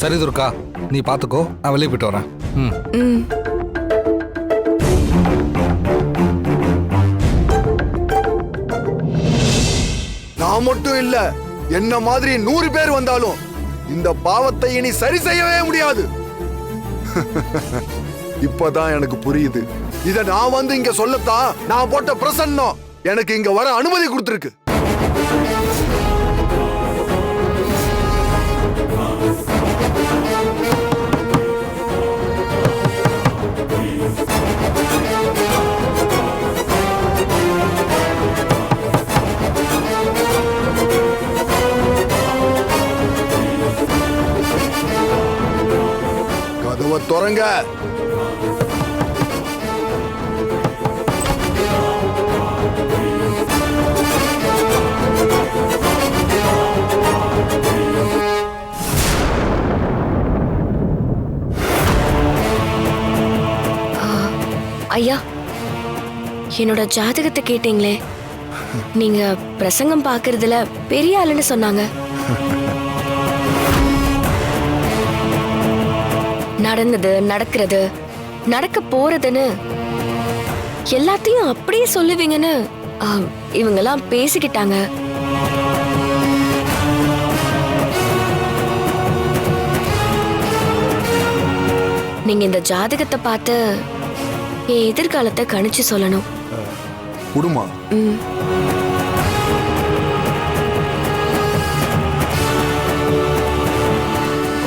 சரி துர்கா, நீ பாத்துக்கோ, நான் வெளியே போயிட்டு வரேன். நான் மட்டும் இல்ல, என்ன மாதிரி 100 பேர் வந்தாலும் இந்த பாவத்தை இனி சரி செய்யவே முடியாது. இப்பதான் எனக்கு புரியுது. இத நான் வந்து இங்க சொல்லத்தான் நான் போட்ட பிரசன்னம் எனக்கு இங்க வர அனுமதி கொடுத்திருக்கு. கதவை திறங்க. ஐயா, என்னோட ஜாதகத்தை கேட்டீங்களே, நீங்க பிரசங்கம் பாக்குறதுல பெரிய ஆளுன்னு சொன்னாங்க. நடந்தது, நடக்கிறது, நடக்க போறதுன்னு எல்லாத்தையும் அப்படியே சொல்லுவீங்கன்னு இவங்கெல்லாம் பேசிக்கிட்டாங்க. நீங்க இந்த ஜாதகத்தை பார்த்து என் எதிர்காலத்தை கணிச்சு சொல்லணும். குடுமா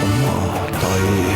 அம்மா தாயே,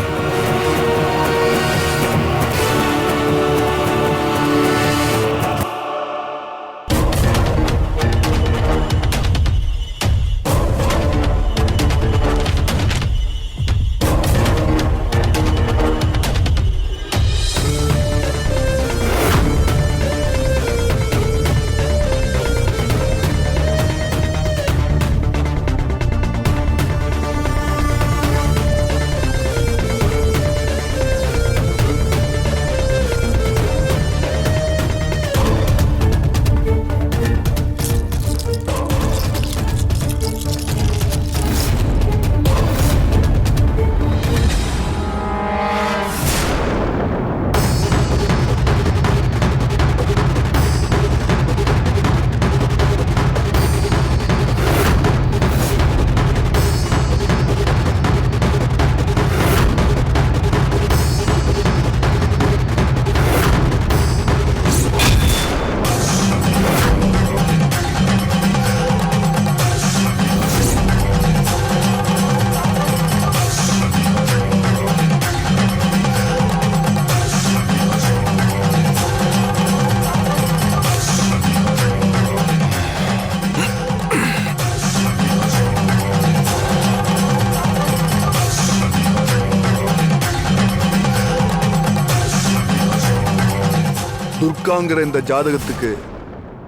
துர்காங்கிற இந்த ஜாதகத்துக்கு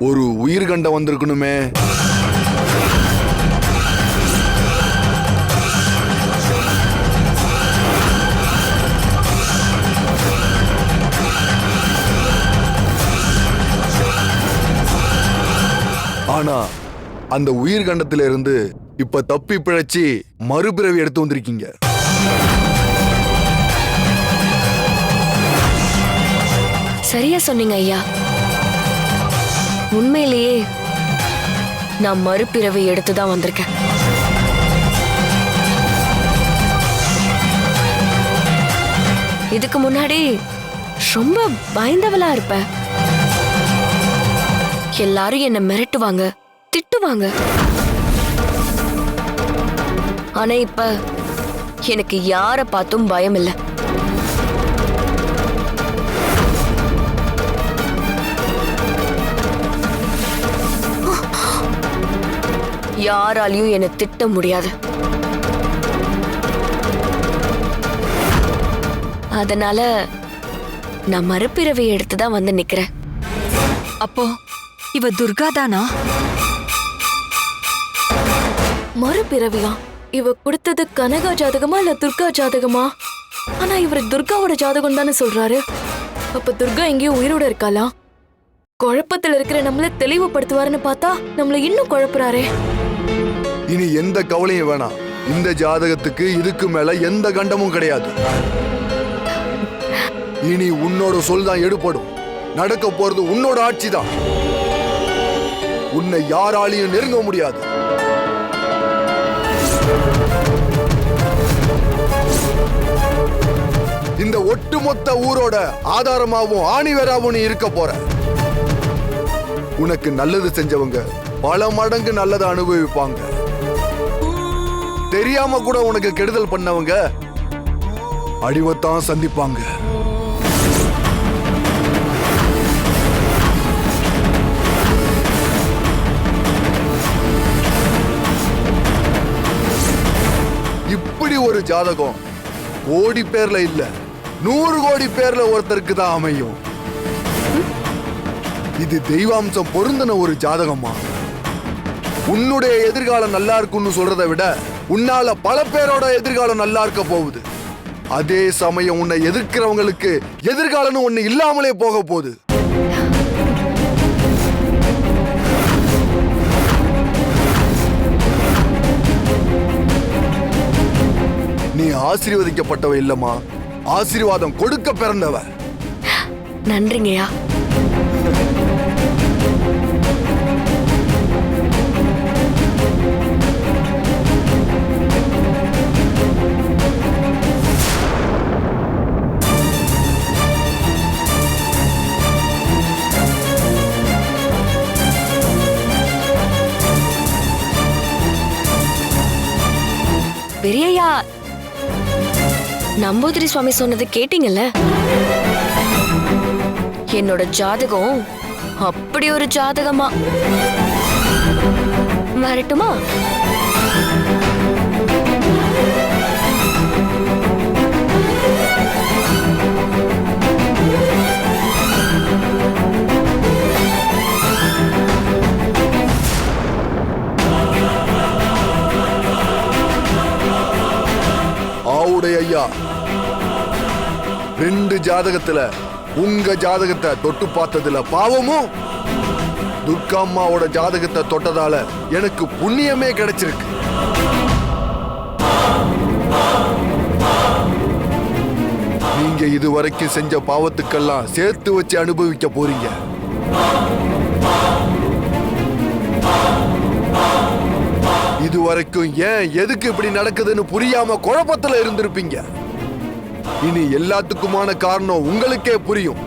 ஒரு உயிர்கண்டம் வந்திருக்கணுமே. ஆனா அந்த உயிர்கண்டத்தில இருந்து இப்ப தப்பி பிழைச்சி மறுபிறவி எடுத்து வந்திருக்கீங்க. சரியா சொன்னீங்க ஐயா. உண்மையிலேயே நான் மறுபிறவை எடுத்துதான் வந்திருக்கேன். இதுக்கு முன்னாடி ரொம்ப பயந்தவளா இருப்பேன். எல்லாரும் என்ன மிரட்டுவாங்க, திட்டுவாங்க. ஆனா இப்ப எனக்கு யார பார்த்தும் பயம் இல்லை. யாராலையும் என்னை திட்ட முடியாது. அதனால நான் மறுபிறவை எடுத்துதான் வந்து நிக்கிறேன். அப்போ இவ துர்கா தானா? மறுபிறவியா? இவ கொடுத்தது கனகா ஜாதகமா இல்ல துர்கா ஜாதகமா? ஆனா இவர் துர்காவோட ஜாதகம் தானே சொல்றாரு. அப்ப துர்கா எங்கேயோ உயிரோட இருக்காளா? குழப்பத்துல இருக்கிற நம்மள தெளிவுபடுத்துவாருன்னு பார்த்தா நம்மள இன்னும் குழப்புறாரே. இனி எந்த கவலையும் வேணாம். இந்த ஜாதகத்துக்கு இதுக்கு மேல எந்த கண்டமும் கிடையாது. இனி உன்னோட சொல் தான் எடுபடும். நடக்க போறது உன்னோட ஆட்சி தான். உன்னை யாராலையும் நெருங்க முடியாது. இந்த ஒட்டுமொத்த ஊரோட ஆதாரமாவும் ஆணிவேராவும் நீ இருக்க போற. உனக்கு நல்லது செஞ்சவங்க பல மடங்கு நல்லதை அனுபவிப்பாங்க. தெரியாம கூட உனக்கு கெடுதல் பண்ணவங்க அடிவத்தான் சந்திப்பாங்க. இப்படி ஒரு ஜாதகம் கோடி பேர்ல இல்ல 100 கோடி பேர்ல ஒருத்தருக்கு தான் அமையும். இது தெய்வாம்சம் பொருந்தின ஒரு ஜாதகமா. உன்னுடைய எதிர்காலம் நல்லா இருக்குன்னு சொல்றதை விட உன்னால பல பேரோட எதிர்காலம் நல்லா இருக்க போகுது. அதே சமயம் உன்னை எதிர்க்கிறவங்களுக்கு எதிர்காலம் ஒண்ணு இல்லாமலே போக போகுது. நீ ஆசீர்வதிக்கப்பட்டவ இல்லம்மா, ஆசீர்வாதம் கொடுக்க பிறந்தவ. நன்றிங்கய்யா. பெரியய்யா, நம்பூதிரி சுவாமி சொன்னது கேட்டீங்கல்ல? என்னோட ஜாதகம் அப்படி ஒரு ஜாதகமா. வரட்டுமா? ஆவுடைய ஐயா, 2 ஜாதகத்துல உங்க ஜாதகத்தை தொட்டு பார்த்ததுல பாவமும், துர்கா அம்மாவோட ஜாதகத்தை தொட்டதால எனக்கு புண்ணியமே கிடைச்சிருக்கு. நீங்க இதுவரைக்கும் செஞ்ச பாவத்துக்கெல்லாம் சேர்த்து வச்சு அனுபவிக்க போறீங்க. இதுவரைக்கும் ஏன் எதுக்கு இப்படி நடக்குதுன்னு புரியாம குழப்பத்துல இருந்திருப்பீங்க. இனி எல்லாத்துக்குமான காரணம் உங்களுக்கே புரியும்.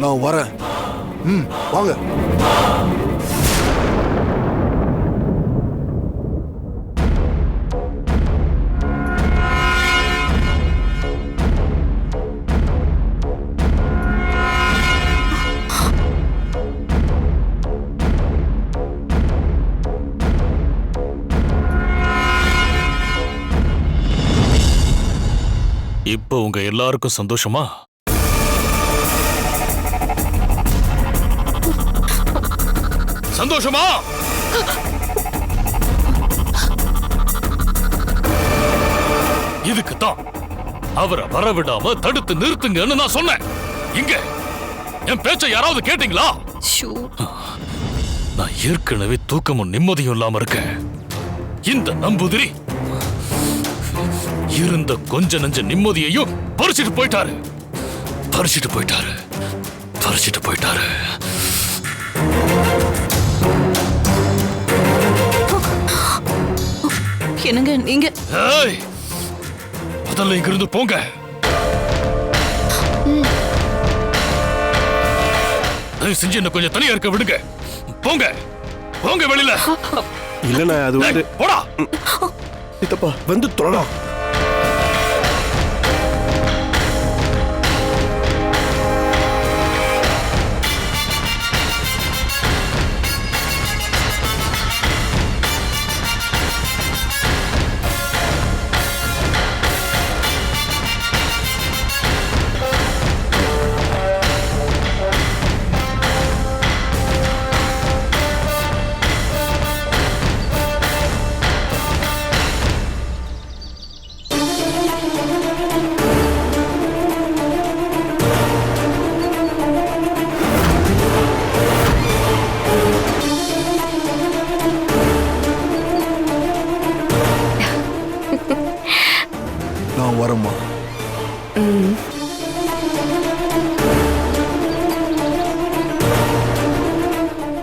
நான் வரேன். வாங்க. இப்போ உங்க எல்லாருக்கும் சந்தோஷமா? சந்தோஷமா? இதுக்குத்தான் அவரை வரவிடாம தடுத்து நிறுத்துங்கன்னு நான் சொன்னேன். இங்க என் பேச்சை யாராவது கேட்டீங்களா? நான் ஏற்கனவே தூக்கமும் நிம்மதியும் இல்லாம இருக்கேன். இந்த நம்பூதிரி இருந்த கொஞ்ச நஞ்ச நிம்மதியையும் பறிச்சிட்டு போயிட்டாரு. என்னங்க நீங்க? முதல்ல இங்க இருந்து போங்க. செஞ்சு என்ன கொஞ்சம் தனியா இருக்க விடுங்க. போங்க வெளியில. இல்லண்ணா, அது வந்து போடா. சித்தப்பா வந்து தொழலாம்.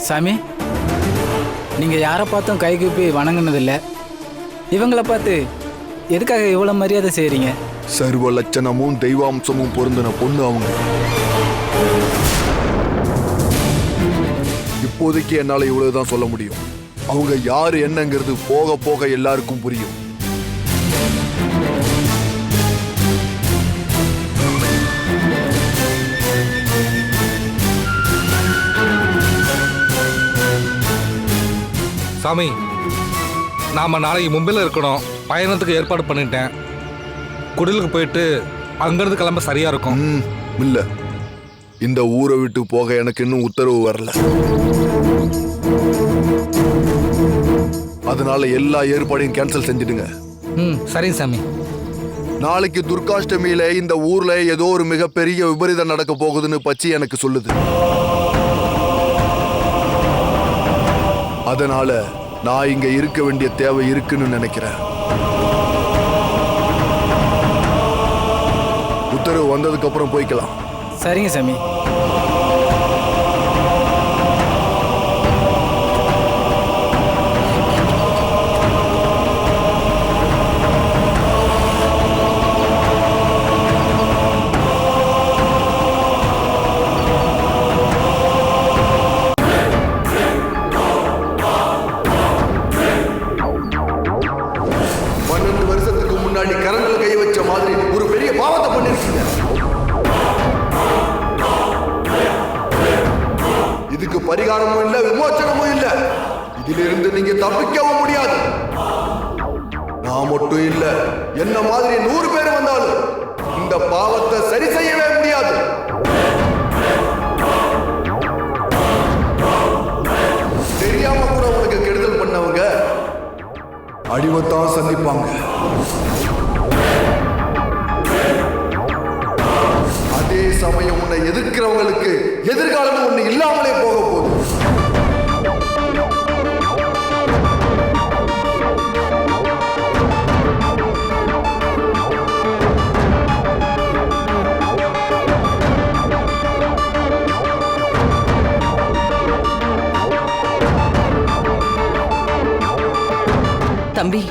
சாமி, நீங்கள் யாரை பார்த்தும் கை கூப்பி வணங்கினதில்ல. இவங்கள பார்த்து எதுக்காக இவ்வளோ மரியாதை செய்கிறீங்க? சர்வ லட்சணமும் தெய்வாம்சமும் பொருந்தின பொண்ணு அவங்க. இப்போதைக்கு என்னால இவ்வளவுதான் சொல்ல முடியும். அவங்க யாரு என்னங்கிறது போக போக எல்லாருக்கும் புரியும். சாமி, நாம நாளைக்கு மும்பையில் இருக்கணும். பயணத்துக்கு ஏற்பாடு பண்ணிட்டேன். குடிலுக்கு போயிட்டு அங்கிருந்து கிளம்ப சரியா இருக்கும். இல்ல, இந்த ஊரை விட்டு போக எனக்கு இன்னும் உத்தரவு வரல. அதனால எல்லா ஏற்பாடையும் கேன்சல் செஞ்சிடுங்க. சரிங்க சாமி. நாளைக்கு துர்காஷ்டமியில இந்த ஊர்ல ஏதோ ஒரு மிகப்பெரிய விபரீதம் நடக்க போகுதுன்னு பச்சி எனக்கு சொல்லுது. அதனால நான் இங்க இருக்க வேண்டிய தேவை இருக்குன்னு நினைக்கிறேன். உத்தரவு வந்ததுக்கு அப்புறம் போய்க்கலாம். சரிங்க சாமி. கரங்கள் கை வச்ச மாதிரி ஒரு பெரிய பாவத்தை பண்ணிருக்கீங்க. இதுக்கு பரிகாரமும் இல்ல, விமோச்சனமும் இல்ல. இதிலிருந்து நீங்க தப்பிக்கவும் முடியாது. நான் மட்டும் இல்ல, என்ன மாதிரி 100 பேர் வந்தாலும் இந்த பாவத்தை சரி செய்யவே முடியாது. தெரியாம கூட உனக்கு கெடுதல் பண்ணவங்க அடிவத்தான் சந்திப்பாங்க. அதே சமயம் உன்னை எதிர்க்கிறவங்களுக்கு எதிர்காலம் ஒண்ணு இல்லாமலே போக போகுது. தம்பி,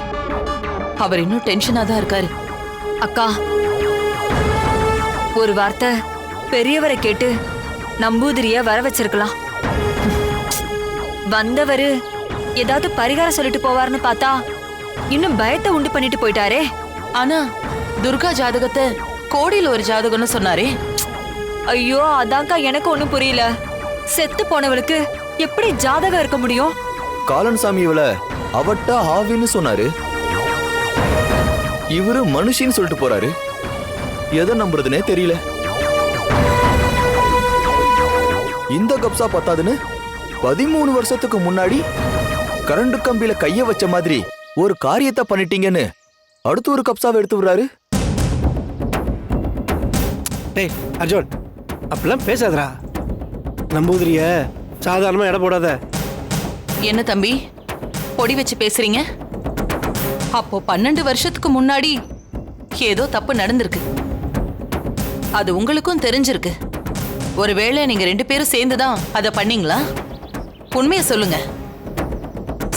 அவர் இன்னும் டென்ஷனா தான் இருக்காரு. அக்கா, ஒரு வார்த்தை பெரியவரை கேட்டு நம்பூதிரிய வர வச்சிருக்கலாம். வந்தவரு ஏதாவது பரிகாரம் சொல்லிட்டு போவார்னு பார்த்தா இன்னும் பயத்தை உண்டு பண்ணிட்டு போயிட்டாரே. ஆனா துர்கா ஜாதகத்தை கோடியில் ஒரு ஜாதகம்னு சொன்னாரே. ஐயோ, அதான்க்கா எனக்கு ஒண்ணும் புரியல. செத்து போனவளுக்கு எப்படி ஜாதகம் இருக்க முடியும்? காலன் சாமி இவள அவட்டா ஆவின்னு சொன்னாரு. இவரு மனுஷின்னு சொல்லிட்டு போறாரு. எதை நம்புறதுனே தெரியல. இந்த கப்சா பத்தாதுன்னு 13 வருஷத்துக்கு முன்னாடி கரண்ட் கம்பியில கைய வச்ச மாதிரி ஒரு காரியத்தை பண்ணிட்டீங்கன்னு அடுத்து ஒரு கப்சாவை எடுத்து விடுறாரு. டேய் அர்ஜுன், அப்படிலாம் பேசாதடா. நம்பூதிரிய சாதாரணமா எடை போடாத. என்ன தம்பி, பொடி வச்சு பேசுறீங்க? அப்போ 12 வருஷத்துக்கு முன்னாடி ஏதோ தப்பு நடந்திருக்கு. அது உங்களுக்கும் தெரிஞ்சிருக்கு. ஒருவேளை நீங்க 2 பேரும் சேர்ந்துதான் அதை பண்ணீங்களா? உண்மையை சொல்லுங்க.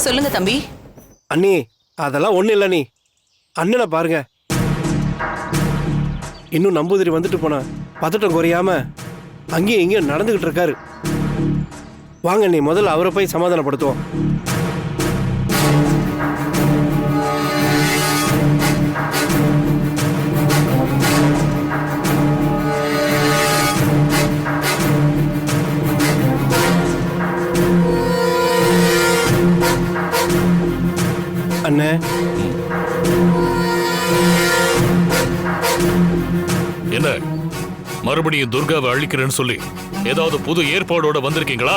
சொல்லுங்க தம்பி. அண்ணி, அதெல்லாம் ஒண்ணு இல்ல. நீ அண்ணனை பாருங்க. இன்னும் நம்பூதிரி வந்துட்டு போன பதட்டம் குறையாம அங்கேயும் இங்கேயும் நடந்துகிட்டு இருக்காரு. வாங்க நீ முதல்ல அவரை போய் சமாதானப்படுத்துவோம். அண்ணே, என்ன மறுபடியும் துர்காவை அழிக்கிறேன்னு சொல்லி ஏதாவது புது ஏற்பாடோட வந்திருக்கீங்களா?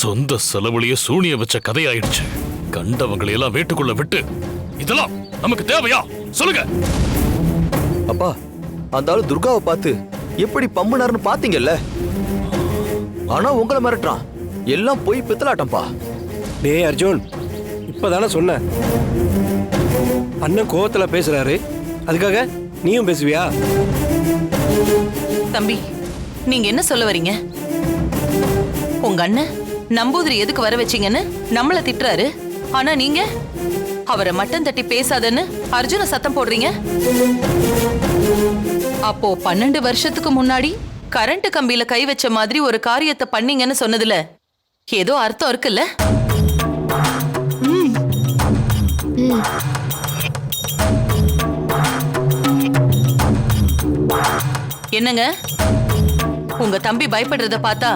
சொந்த செலவுலயே சூனிய வச்ச கதையாயிடுச்சு. கண்டவங்களை எல்லாம் வீட்டுக்குள்ள விட்டு இதெல்லாம் நமக்கு தேவையா? சொல்லுங்க. அப்பா, அந்த ஆளு துர்காவை பார்த்து எப்படி பம்புனாருன்னு பாத்தீங்கல்ல. ஆனா உங்களை மிரட்டுறான். எல்லாம் போய் பித்தலாட்டம்பா. டேய் அர்ஜுன், இப்பதானே சொன்ன. அண்ணன் கோவத்துல பேசுறாரு, அதுக்காக நீயும் பேசுவியா? தம்பி, நீங்க என்ன சொல்ல வரீங்க? உங்க அண்ணன் நம்பூதிரி எதுக்கு வர வச்சீங்கன்னு நம்மள திட்டுறாரு. ஆனா நீங்க அவரை மட்டம் தட்டி பேசாதன்னு அர்ஜுன சத்தம் போடுறீங்க. அப்போ 12 வருஷத்துக்கு முன்னாடி கரண்ட் கம்பியில கை வச்ச மாதிரி ஒரு காரியத்தை பண்ணீங்கன்னு சொன்னதுல ஏதோ அர்த்தம் இருக்குல்ல? என்னங்க, உங்க தம்பி பயப்படுறத பார்த்தா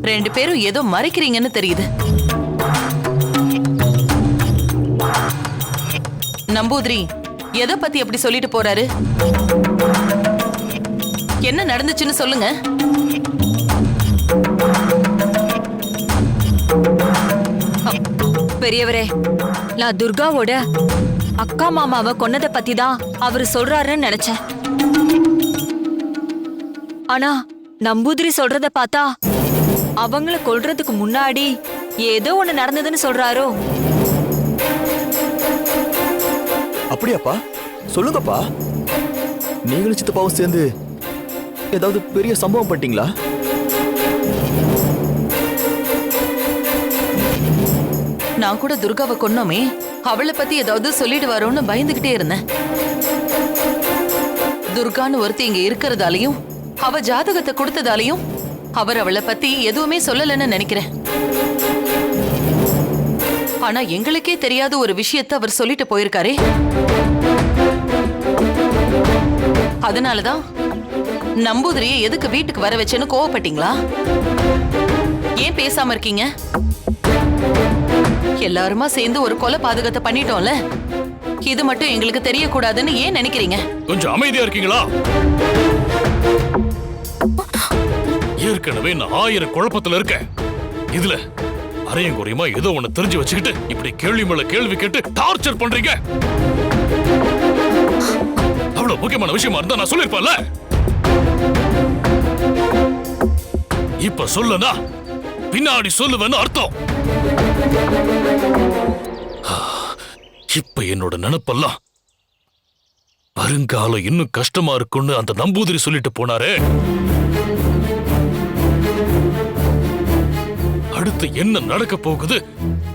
2 பேரும் ஏதோ மறைக்கிறீங்கன்னு தெரியுது. நம்பூதிரி எதை பத்தி அப்படி சொல்லிட்டு போறாரு? என்ன நடந்துச்சுன்னு சொல்லுங்க. பெரியவரே, நான் துர்காவோட அக்கா மாமாவை கொன்னதை பத்தி தான் அவரு சொல்றாருன்னு நினைச்சேன். ஆனா நம்பூதிரி சொல்றத பார்த்தா அவங்கள கொல்றதுக்கு முன்னாடி ஏதோ ஒண்ணு நடந்ததுன்னு சொல்றாரோ? அப்படியாப்பா? சொல்லுங்கப்பா. நீங்களும் சித்தப்பாவும் சேர்ந்து ஏதாவது பெரிய சம்பவம் பண்ணிட்டீங்களா? நான் கூட துர்காவை கொன்னோமே, அவளை பத்தி ஏதாவது சொல்லிடுவாரோன்னு பயந்துகிட்டே இருந்தேன். துர்கான்னு ஒருத்தி இங்க இருக்கிறதாலையும் அவ ஜாதகத்தை கொடுத்ததாலையும் அவர் அவளை பத்தி எதுவுமே சொல்லலன்னு நினைக்கிறேன். ஆனா எங்களுக்கே தெரியாத ஒரு விஷயத்தை அவர் சொல்லிட்டு போயிருக்காரே. அதனாலதான் நம்பூதிரியை எதுக்கு வீட்டுக்கு வர வச்சேன்னு கோவப்பட்டீங்களா? ஏன் பேசாம இருக்கீங்க? எல்லாருமா சேர்ந்து ஒரு கொலை பாதகத்தை பண்ணிட்டோம்ல, இது மட்டும் எங்களுக்கு தெரியக்கூடாதுன்னு ஏன் நினைக்கிறீங்க? கொஞ்சம் அமைதியா இருக்கீங்களா? ஏற்கனவே நான் 1000 குழப்பத்துல இருக்கேன். இதுல அரையும் குறையுமா ஏதோ ஒண்ணு தெரிஞ்சு வச்சுக்கிட்டு இப்படி கேள்வி மேல கேள்வி கேட்டு டார்ச்சர் பண்றீங்க. அவ்வளவு முக்கியமான விஷயமா இருந்தா நான் சொல்லிருப்பேன்ல. இப்ப சொல்லுனா பின்னாடி சொல்லுவேன்னு அர்த்தம். இப்ப என்னோட நினைப்பெல்லாம் வருங்காலம் இன்னும் கஷ்டமா இருக்குன்னு அந்த நம்பூதிரி சொல்லிட்டு போனாரே. அடுத்து என்ன நடக்க போகுது,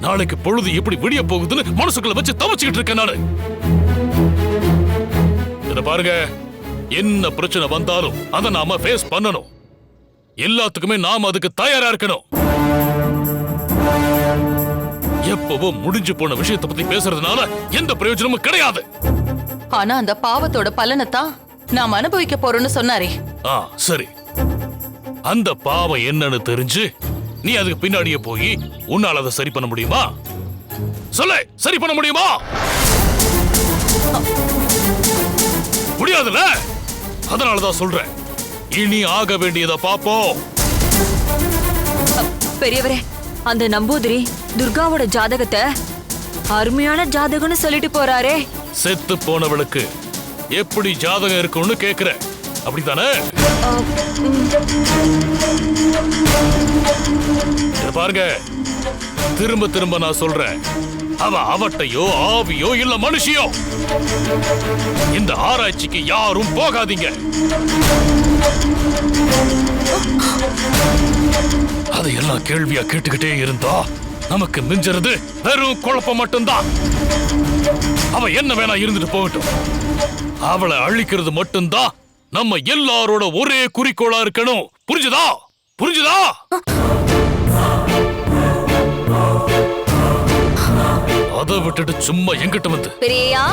நாளைக்கு பொழுது எப்படி விடிய போகுதுன்னு மனசுக்குள்ள வச்சு தவச்சுக்கிட்டு இருக்கேன் நானு. இத பாருங்க, என்ன பிரச்சனை வந்தாலும் அதை நாம ஃபேஸ் பண்ணணும். எல்லாத்துக்குமே நாம அதுக்கு தயாரா இருக்கணும். எப்பவோ முடிஞ்சு போன விஷயத்தை பத்தி பேசுறதுனால எந்த பிரயோஜனமும் கிடையாது. ஆனா அந்த பாவத்தோட பலனைத்தான் நாம் அனுபவிக்க போறோம்னு சொன்னாரே. சரி, அந்த பாவம் என்னன்னு தெரிஞ்சு நீ அதுக்கு பின்னாடியே போய் உன்னால அதை சரி பண்ண முடியுமா? சொல்லு, சரி பண்ண முடியுமா? முடியாதுல. அதனாலதான் சொல்றேன், இனி ஆக வேண்டியதை பாப்போம். பெரியவரே, அந்த நம்பூதிரி துர்காவோட ஜாதகத்தை அருமையான ஜாதகம்னு சொல்லிட்டு போறாரே. செத்து போனவளுக்கு எப்படி ஜாதகம் இருக்கும்னு கேக்குற, அப்படித்தானே? பாருங்க, திரும்ப திரும்ப நான் சொல்றேன், அவ அவட்டையோ ஆவியோ இல்ல மனுஷியோ. இந்த ஆராய்ச்சிக்கு யாரும் போகாதீங்க. அதையெல்லாம் கேள்வியா கேட்டுக்கிட்டே இருந்தா நமக்கு மிஞ்சறது வெறும் குழப்பம் மட்டும்தான். அவ என்ன வேணா இருந்துட்டு போகட்டும், அவளை அழிக்கிறது மட்டும்தான் நம்ம எல்லாரோட ஒரே குறிக்கோளா இருக்கணும். புரிஞ்சுதா? புரிஞ்சுதா? அதை விட்டுட்டு சும்மா எங்கிட்ட வந்து பெரியா,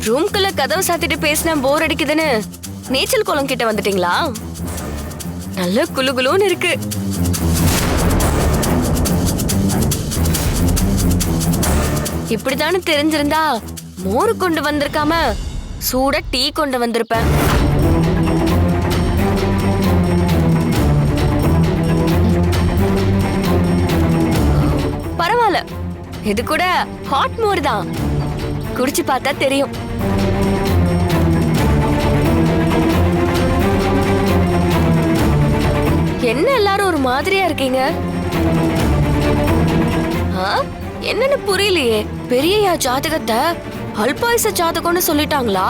ரூம்குள்ள கதவு சாத்திட்டு பேசினா போர் அடிக்குதுன்னு நீச்சல் குளம் கிட்ட வந்துட்டீங்களா? நல்ல குளுகுளுன்னு இருக்கு. இப்படித்தானே தெரிஞ்சிருந்தா மோரு கொண்டு வந்திருக்காம சூட டீ கொண்டு வந்திருப்பேன். பரவாயில்ல, இது கூட ஹாட் மோர் தான். குடிச்சு பார்த்தா தெரியும். என்ன எல்லாரும் ஒரு மாதிரியா இருக்கீங்க? என்னன்னு புரியலையே. பெரியயா ஜாதகத்தை அல்பாயுச ஜாதகம்னு சொல்லிட்டாங்களா?